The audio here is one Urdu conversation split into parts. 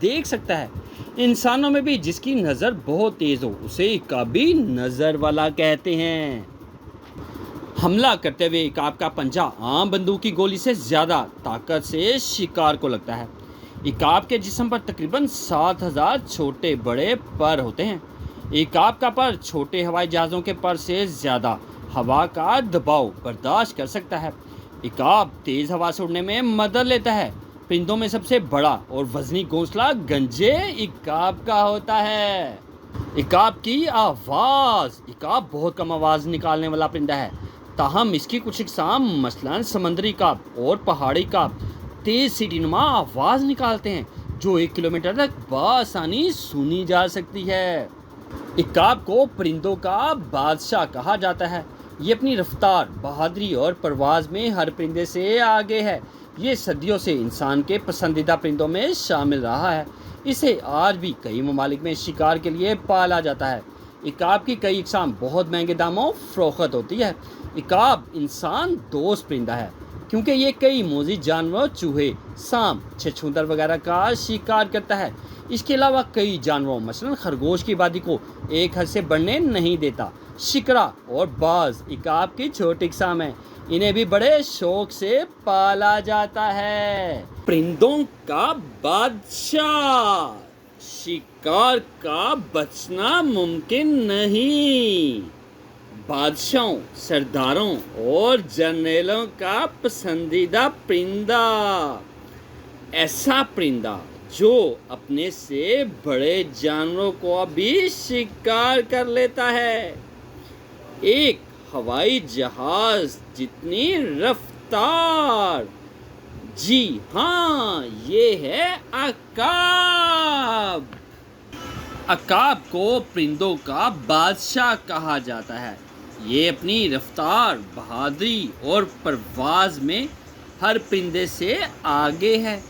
دیکھ سکتا ہے۔ انسانوں میں بھی جس کی نظر بہت تیز ہو اسے عقابی نظر والا کہتے ہیں۔ حملہ کرتے ہوئے عقاب کا پنجہ عام بندوق کی گولی سے زیادہ طاقت سے شکار کو لگتا ہے۔ عقاب کے جسم پر تقریباً 7000 چھوٹے بڑے پر ہوتے ہیں۔ عقاب کا پر چھوٹے ہوائی جہازوں کے پر سے زیادہ ہوا کا دباؤ برداشت کر سکتا ہے۔ عقاب تیز ہوا سے اڑنے میں مدد لیتا ہے۔ پرندوں میں سب سے بڑا اور وزنی گھونسلہ گنجے عقاب کا ہوتا ہے۔ عقاب کی آواز۔ عقاب بہت کم آواز نکالنے والا پرندہ ہے، تاہم اس کی کچھ اقسام مثلاً سمندری عقاب اور پہاڑی عقاب تیز سیٹی نما آواز نکالتے ہیں جو 1 کلومیٹر تک بآسانی سنی جا سکتی ہے۔ عقاب کو پرندوں کا بادشاہ کہا جاتا ہے۔ یہ اپنی رفتار، بہادری اور پرواز میں ہر پرندے سے آگے ہے۔ یہ صدیوں سے انسان کے پسندیدہ پرندوں میں شامل رہا ہے۔ اسے آج بھی کئی ممالک میں شکار کے لیے پالا جاتا ہے۔ عقاب کی کئی اقسام بہت مہنگے داموں فروخت ہوتی ہے۔ عقاب انسان دوست پرندہ ہے کیونکہ یہ کئی موذی جانوروں، چوہے، سانپ، چھچھوندر وغیرہ کا شکار کرتا ہے۔ اس کے علاوہ کئی جانوروں مثلاً خرگوش کی آبادی کو ایک حد سے بڑھنے نہیں دیتا۔ شکرا اور باز عقاب کی چھوٹی اقسام ہیں، انہیں بھی بڑے شوق سے پالا جاتا ہے۔ پرندوں کا بادشاہ۔ شکار کا بچنا ممکن نہیں۔ بادشاہوں، سرداروں اور جرنیلوں کا پسندیدہ پرندہ۔ ایسا پرندہ جو اپنے سے بڑے جانوروں کو بھی شکار کر لیتا ہے۔ ایک ہوائی جہاز جتنی رفتار۔ جی ہاں، یہ ہے عقاب۔ عقاب کو پرندوں کا بادشاہ کہا جاتا ہے۔ یہ اپنی رفتار، بہادری اور پرواز میں ہر پرندے سے آگے ہے۔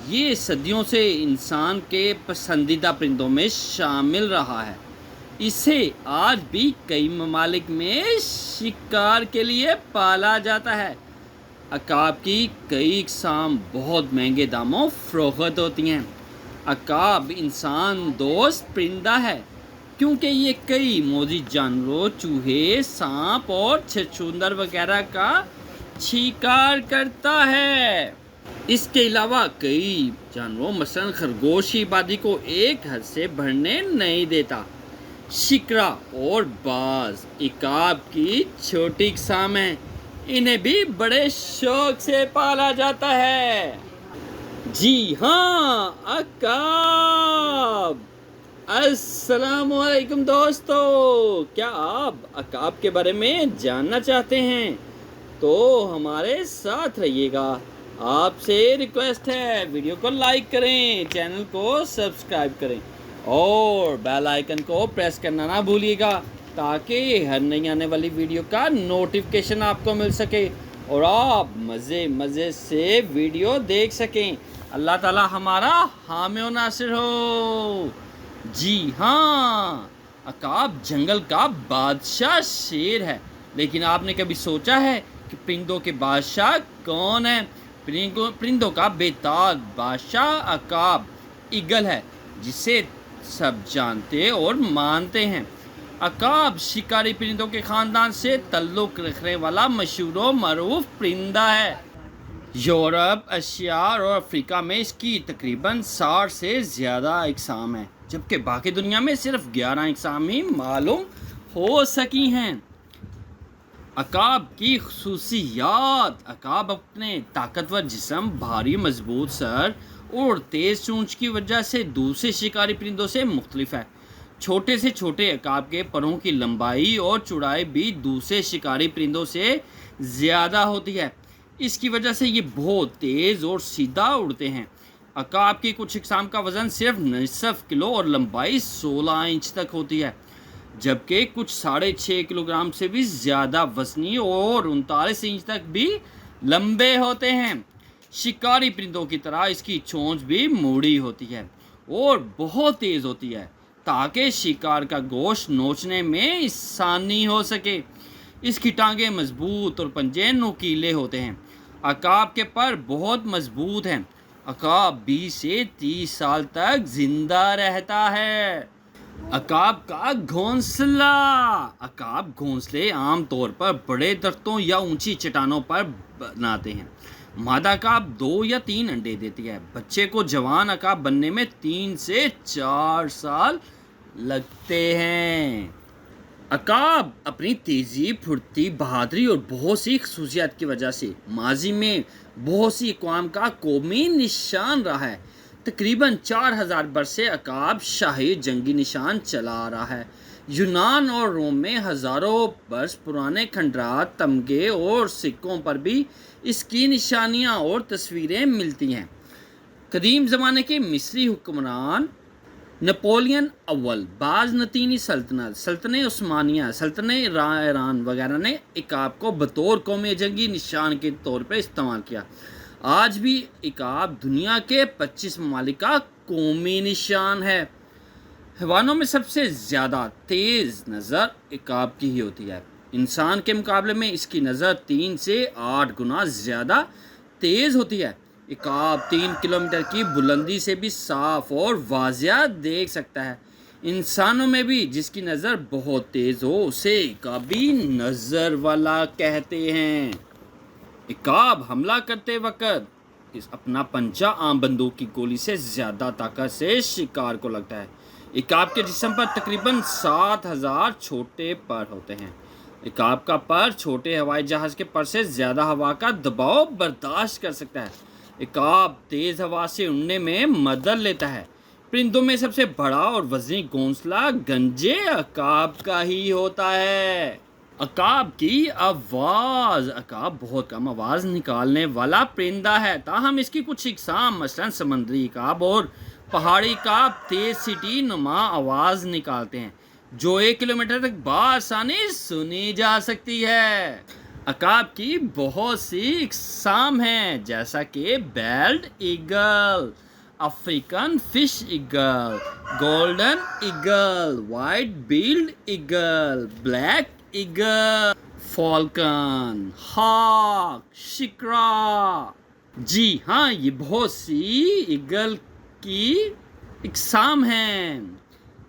یہ صدیوں سے انسان کے پسندیدہ پرندوں میں شامل رہا ہے۔ اسے آج بھی کئی ممالک میں شکار کے لیے پالا جاتا ہے۔ عقاب کی کئی اقسام بہت مہنگے داموں فروخت ہوتی ہیں۔ عقاب انسان دوست پرندہ ہے کیونکہ یہ کئی موذی جانوروں، چوہے، سانپ اور چھچھوندر وغیرہ کا شکار کرتا ہے۔ اس کے علاوہ کئی جانوروں مثلاً خرگوش کی آبادی کو ایک حد سے بڑھنے نہیں دیتا۔ شکرا اور باز عقاب کی چھوٹی اقسام ہیں، انہیں بھی بڑے شوق سے پالا جاتا ہے۔ جی ہاں، عقاب۔ السلام علیکم دوستو، کیا آپ عقاب کے بارے میں جاننا چاہتے ہیں تو ہمارے ساتھ رہیے گا۔ آپ سے ریکویسٹ ہے ویڈیو کو لائک کریں، چینل کو سبسکرائب کریں اور بیل آئیکن کو پریس کرنا نہ بھولیے گا تاکہ ہر نئی آنے والی ویڈیو کا نوٹیفیکیشن آپ کو مل سکے اور آپ مزے سے ویڈیو دیکھ سکیں۔ اللہ تعالی ہمارا حامی و ناصر ہو۔ جی ہاں، عقاب جنگل کا بادشاہ شیر ہے، لیکن آپ نے کبھی سوچا ہے کہ پرندوں کے بادشاہ کون ہیں؟ پرندوں کا بے تاج بادشاہ عقاب ایگل ہے، جسے سب جانتے اور مانتے ہیں۔ عقاب شکاری پرندوں کے خاندان سے تعلق رکھنے والا مشہور و معروف پرندہ ہے۔ یورپ، ایشیا اور افریقہ میں اس کی تقریباً 60 سے زیادہ اقسام ہیں، جبکہ باقی دنیا میں صرف 11 اقسام ہی معلوم ہو سکی ہیں۔ عقاب کی خصوصیات۔ عقاب اپنے طاقتور جسم، بھاری مضبوط سر اور تیز چونچ کی وجہ سے دوسرے شکاری پرندوں سے مختلف ہے۔ چھوٹے سے چھوٹے عقاب کے پروں کی لمبائی اور چوڑائی بھی دوسرے شکاری پرندوں سے زیادہ ہوتی ہے۔ اس کی وجہ سے یہ بہت تیز اور سیدھا اڑتے ہیں۔ عقاب کی کچھ اقسام کا وزن صرف نصف کلو اور لمبائی 16 انچ تک ہوتی ہے، جبکہ کچھ 6.5 کلوگرام سے بھی زیادہ وزنی اور 39 انچ تک بھی لمبے ہوتے ہیں۔ شکاری پرندوں کی طرح اس کی چونچ بھی موڑی ہوتی ہے اور بہت تیز ہوتی ہے تاکہ شکار کا گوشت نوچنے میں آسانی ہو سکے۔ اس کی ٹانگیں مضبوط اور پنجے نوکیلے ہوتے ہیں۔ عقاب کے پر بہت مضبوط ہیں۔ عقاب 20 سے 30 سال تک زندہ رہتا ہے۔ عقاب کا گھونسلہ۔ عقاب گھونسلے عام طور پر بڑے درختوں یا اونچی چٹانوں پر بناتے ہیں۔ مادہ عقاب 2 یا 3 انڈے دیتی ہے۔ بچے کو جوان عقاب بننے میں 3 سے 4 سال لگتے ہیں۔ عقاب اپنی تیزی، پھرتی، بہادری اور بہت سی خصوصیات کی وجہ سے ماضی میں بہت سی اقوام کا قومی نشان رہا ہے۔ تقریباً 4000 برس سے عقاب شاہی جنگی نشان چلا آ رہا ہے۔ یونان اور روم میں ہزاروں برس پرانے کھنڈرات، تمغے اور سکوں پر بھی اس کی نشانیاں اور تصویریں ملتی ہیں۔ قدیم زمانے کے مصری حکمران نپولین اول، بازنطینی سلطنت، سلطنت عثمانیہ، سلطنت ایران وغیرہ نے عقاب کو بطور قومی جنگی نشان کے طور پر استعمال کیا۔ آج بھی عقاب دنیا کے 25 ممالک کا قومی نشان ہے۔ حیوانوں میں سب سے زیادہ تیز نظر عقاب کی ہی ہوتی ہے۔ انسان کے مقابلے میں اس کی نظر 3 سے 8 گنا زیادہ تیز ہوتی ہے۔ عقاب 3 کلومیٹر کی بلندی سے بھی صاف اور واضح دیکھ سکتا ہے۔ انسانوں میں بھی جس کی نظر بہت تیز ہو اسے عقابی نظر والا کہتے ہیں۔ عقاب حملہ کرتے وقت اپنا پنجہ عام بندوق کی گولی سے زیادہ طاقت سے شکار کو لگتا ہے۔ عقاب کے جسم پر تقریباً 7000 چھوٹے پر ہوتے ہیں۔ عقاب کا پر چھوٹے ہوائی جہاز کے پر سے زیادہ ہوا کا دباؤ برداشت کر سکتا ہے۔ عقاب تیز ہوا سے اڑنے میں مدد لیتا ہے۔ پرندوں میں سب سے بڑا اور وزنی گھونسلہ گنجے عقاب کا ہی ہوتا ہے۔ عقاب کی آواز۔ عقاب بہت کم آواز نکالنے والا پرندہ ہے، تاہم اس کی کچھ اقسام مثلاً سمندری عقاب اور پہاڑی عقاب تیز سیٹی نما آواز نکالتے ہیں جو 1 کلومیٹر تک بآسانی سنی جا سکتی ہے۔ عقاب کی بہت سی اقسام ہیں جیسا کہ bald eagle, African fish eagle, golden eagle, white bald eagle, black eagle, falcon, hawk, شکرا۔ جی ہاں، یہ بہت سی ایگل کی اقسام ہیں۔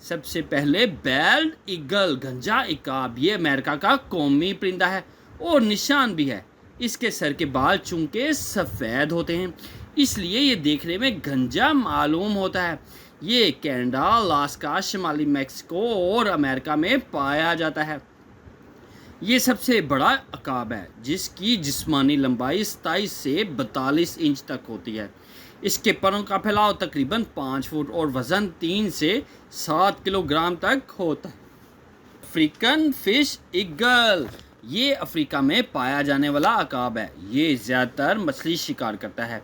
سب سے پہلے بیلڈ ایگل گنجا عقاب، یہ امریکہ کا قومی پرندہ ہے اور نشان بھی ہے۔ اس کے سر کے بال چونکہ سفید ہوتے ہیں اس لیے یہ دیکھنے میں گنجا معلوم ہوتا ہے۔ یہ کینیڈا، الاسکا، شمالی میکسیکو اور امریکہ میں پایا جاتا ہے۔ یہ سب سے بڑا عقاب ہے جس کی جسمانی لمبائی 27 سے 42 انچ تک ہوتی ہے۔ اس کے پروں کا پھیلاؤ تقریباً 5 فٹ اور وزن 3 سے 7 کلو گرام تک ہوتا ہے۔ افریقن فش ایگل، یہ افریقہ میں پایا جانے والا عقاب ہے۔ یہ زیادہ تر مچھلی شکار کرتا ہے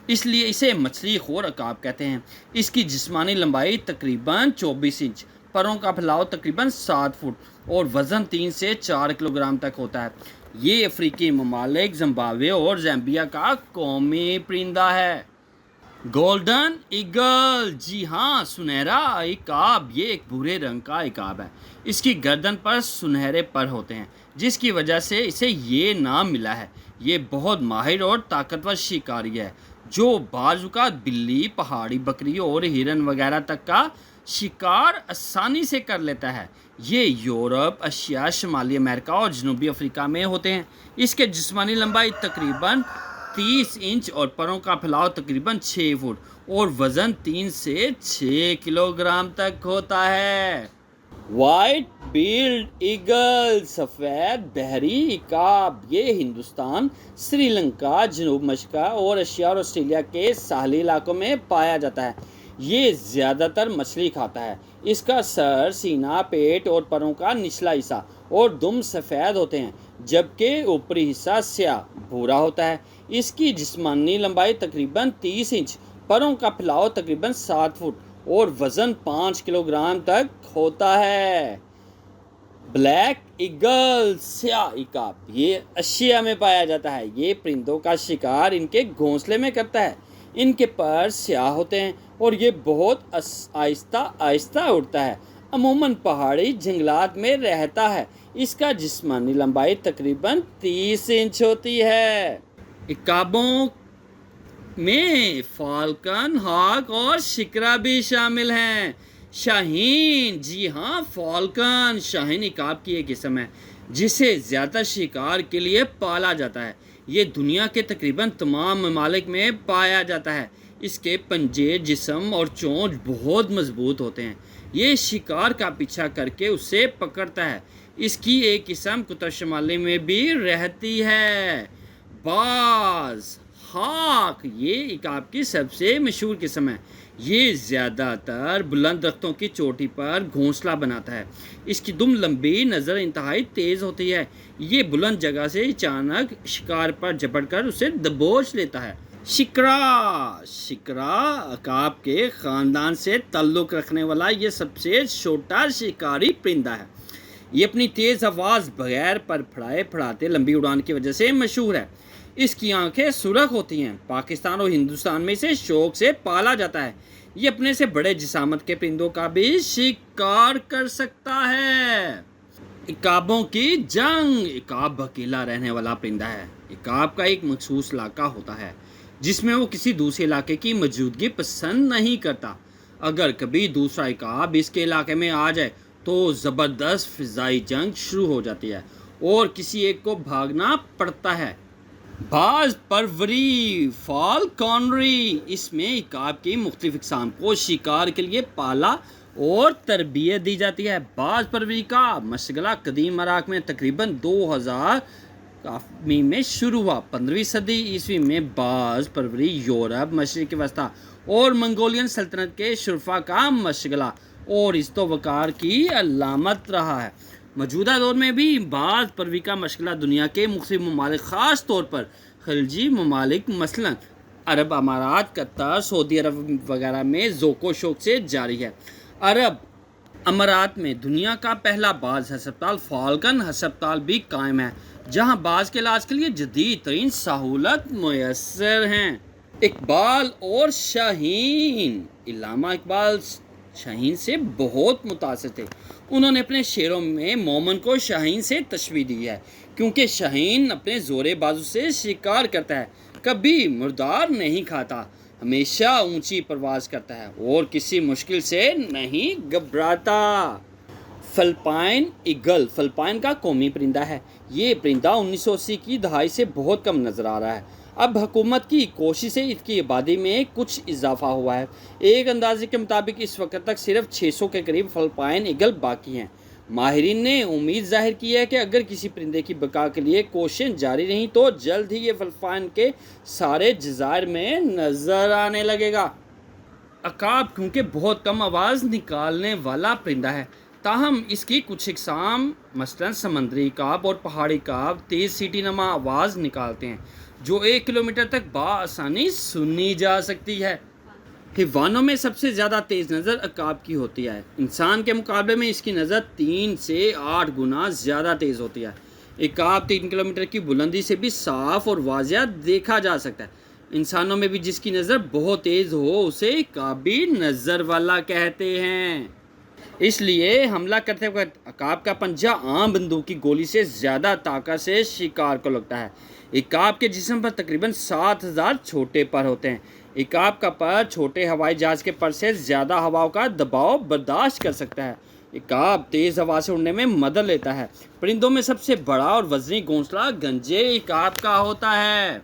اس لیے اسے مچھلی خور عقاب کہتے ہیں۔ اس کی جسمانی لمبائی تقریباً 24 انچ، پروں کا پھیلاؤ تقریباً 7 فٹ اور وزن 3 سے 4 کلو گرام تک ہوتا ہے۔ یہ افریقی ممالک زمبابوے اور زامبیا کا قومی پرندہ ہے۔ گولڈن ایگل، جی ہاں، سنہرا عقاب، یہ ایک بھورے رنگ کا عقاب ہے۔ اس کی گردن پر سنہرے پر ہوتے ہیں جس کی وجہ سے اسے یہ نام ملا ہے۔ یہ بہت ماہر اور طاقتور شکاری ہے جو بعض اوقات بلی، پہاڑی بکری اور ہرن وغیرہ تک کا شکار آسانی سے کر لیتا ہے۔ یہ یورپ، ایشیا، شمالی امریکہ اور جنوبی افریقہ میں ہوتے ہیں۔ اس کے جسمانی لمبائی تقریباً 30 انچ اور پروں کا پھیلاؤ تقریباً 6 فٹ اور وزن 3 سے 6 کلو گرام تک ہوتا ہے۔ وائٹ بیلڈ ایگل، سفید بحری عقاب، یہ ہندوستان، سری لنکا، جنوب مشرقہ اور ایشیا اور آسٹریلیا کے ساحلی علاقوں میں پایا جاتا ہے۔ یہ زیادہ تر مچھلی کھاتا ہے۔ اس کا سر، سینہ، پیٹ اور پروں کا نچلا حصہ اور دم سفید ہوتے ہیں جبکہ اوپری حصہ سیاہ بھورا ہوتا ہے۔ اس کی جسمانی لمبائی تقریباً 30 انچ، پروں کا پھیلاؤ تقریباً 7 فٹ اور وزن 5 کلو گرام تک ہوتا ہے۔ بلیک ایگل، سیاہ عقاب، یہ ایشیا میں پایا جاتا ہے۔ یہ پرندوں کا شکار ان کے گھونسلے میں کرتا ہے۔ ان کے پر سیاہ ہوتے ہیں اور یہ بہت آہستہ آہستہ اڑتا ہے۔ عموماً پہاڑی جنگلات میں رہتا ہے۔ اس کا جسمانی لمبائی تقریباً 30 انچ ہوتی ہے۔ عقابوں میں فالکن، ہاک اور شکرا بھی شامل ہیں۔ شاہین، جی ہاں، فالکن شاہین عقاب کی ایک قسم ہے جسے زیادہ شکار کے لیے پالا جاتا ہے۔ یہ دنیا کے تقریباً تمام ممالک میں پایا جاتا ہے۔ اس کے پنجے، جسم اور چونچ بہت مضبوط ہوتے ہیں۔ یہ شکار کا پیچھا کر کے اسے پکڑتا ہے۔ اس کی ایک قسم قطب شمالی میں بھی رہتی ہے۔ باز، ہاک، یہ عقاب کی سب سے مشہور قسم ہے۔ یہ زیادہ تر بلند درختوں کی چوٹی پر گھونسلہ بناتا ہے۔ اس کی دم لمبی، نظر انتہائی تیز ہوتی ہے۔ یہ بلند جگہ سے اچانک شکار پر جھپٹ کر اسے دبوچ لیتا ہے۔ شکرا عقاب کے خاندان سے تعلق رکھنے والا یہ سب سے چھوٹا شکاری پرندہ ہے۔ یہ اپنی تیز آواز، بغیر پر پھڑاتے لمبی اڑان کی وجہ سے مشہور ہے۔ اس کی آنکھیں سرخ ہوتی ہیں۔ پاکستان اور ہندوستان میں اسے شوق سے پالا جاتا ہے۔ یہ اپنے سے بڑے جسامت کے پرندوں کا بھی شکار کر سکتا ہے۔ عقابوں کی جنگ، عقاب اکیلا رہنے والا پرندہ ہے۔ عقاب کا ایک مخصوص علاقہ ہوتا ہے جس میں وہ کسی دوسرے علاقے کی موجودگی پسند نہیں کرتا۔ اگر کبھی دوسرا عقاب اس کے علاقے میں آ جائے تو زبردست فضائی جنگ شروع ہو جاتی ہے اور کسی ایک کو بھاگنا پڑتا ہے۔ باز پروری، فالکونری، اس میں عقاب کی مختلف اقسام کو شکار کے لیے پالا اور تربیت دی جاتی ہے۔ باز پروری کا مشغلہ قدیم عراق میں تقریباً 2000 میں شروع ہوا۔ 15ویں صدی عیسوی میں باز پروری یورپ، مشرق وسطیٰ اور منگولین سلطنت کے شرفا کا مشغلہ اور عزت و وقار کی علامت رہا ہے۔ موجودہ دور میں بھی باز پروری کا مشغلہ دنیا کے مختلف ممالک، خاص طور پر خلیجی ممالک مثلاً عرب امارات، قطر، سعودی عرب وغیرہ میں ذوق و شوق سے جاری ہے۔ عرب امارات میں دنیا کا پہلا باز ہسپتال، فالکن ہسپتال بھی قائم ہے، جہاں باز کے علاج کے لیے جدید ترین سہولت میسر ہیں۔ اقبال اور شاہین، علامہ اقبال شاہین سے بہت متاثر تھے۔ انہوں نے اپنے شعروں میں مومن کو شاہین سے تشبیہ دی ہے، کیونکہ شاہین اپنے زورے بازو سے شکار کرتا ہے، کبھی مردار نہیں کھاتا، ہمیشہ اونچی پرواز کرتا ہے اور کسی مشکل سے نہیں گھبراتا۔ فلپائن ایگل فلپائن کا قومی پرندہ ہے۔ یہ پرندہ 1980 کی دہائی سے بہت کم نظر آ رہا ہے۔ اب حکومت کی کوشش سے اس کی آبادی میں کچھ اضافہ ہوا ہے۔ ایک اندازے کے مطابق اس وقت تک صرف 600 کے قریب فلپائن ایگل باقی ہیں۔ ماہرین نے امید ظاہر کی ہے کہ اگر کسی پرندے کی بقا کے لیے کوششیں جاری رہیں تو جلد ہی یہ فلپائن کے سارے جزائر میں نظر آنے لگے گا۔ عقاب کیونکہ بہت کم آواز نکالنے والا پرندہ ہے، تاہم اس کی کچھ اقسام مثلاً سمندری عقاب اور پہاڑی عقاب تیز سیٹی نما آواز نکالتے ہیں جو 1 کلومیٹر تک بآسانی سنی جا سکتی ہے۔ حیوانوں میں سب سے زیادہ تیز نظر عقاب کی ہوتی ہے۔ انسان کے مقابلے میں اس کی نظر 3 سے 8 گنا زیادہ تیز ہوتی ہے۔ عقاب 3 کلومیٹر کی بلندی سے بھی صاف اور واضح دیکھا جا سکتا ہے۔ انسانوں میں بھی جس کی نظر بہت تیز ہو اسے عقابی نظر والا کہتے ہیں۔ اس لیے حملہ کرتے وقت عقاب کا پنجہ عام بندوق کی گولی سے زیادہ طاقت سے شکار کو لگتا ہے۔ عقاب کے جسم پر تقریباً 7000 چھوٹے پر ہوتے ہیں۔ عقاب کا پر چھوٹے ہوائی جہاز کے پر سے زیادہ ہواؤں کا دباؤ برداشت کر سکتا ہے۔ عقاب تیز ہوا سے اڑنے میں مدد لیتا ہے۔ پرندوں میں سب سے بڑا اور وزنی گھونسلہ گنجے عقاب کا ہوتا ہے۔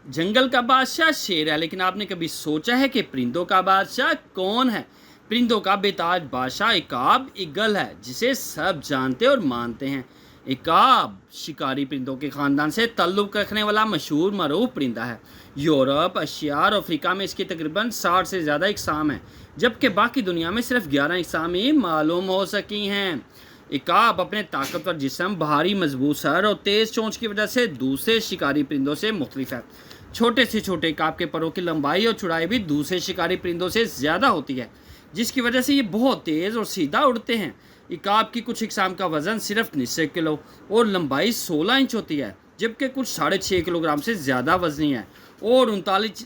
جنگل کا بادشاہ شیر ہے، لیکن آپ نے کبھی سوچا ہے کہ پرندوں کا بادشاہ کون ہے؟ پرندوں کا بے تاج بادشاہ عقاب ایگل ہے، جسے سب جانتے اور مانتے ہیں۔ عقاب شکاری پرندوں کے خاندان سے تعلق رکھنے والا مشہور معروف پرندہ ہے۔ یورپ، ایشیا اور افریقہ میں اس کی تقریباً 60 سے زیادہ اقسام ہیں، جبکہ باقی دنیا میں صرف 11 اقسام ہی معلوم ہو سکی ہیں۔ عقاب اپنے طاقتور جسم، بھاری مضبوط سر اور تیز چونچ کی وجہ سے دوسرے شکاری پرندوں سے مختلف ہے۔ چھوٹے سے چھوٹے عقاب کے پروں کی لمبائی اور چوڑائی بھی دوسرے شکاری پرندوں سے زیادہ ہوتی ہے، جس کی وجہ سے یہ بہت تیز اور سیدھا اڑتے ہیں۔ عقاب کی کچھ اقسام کا وزن صرف نصف کلو اور لمبائی 16 انچ ہوتی ہے، جبکہ کچھ 6.5 کلو گرام سے زیادہ وزنی ہے اور 39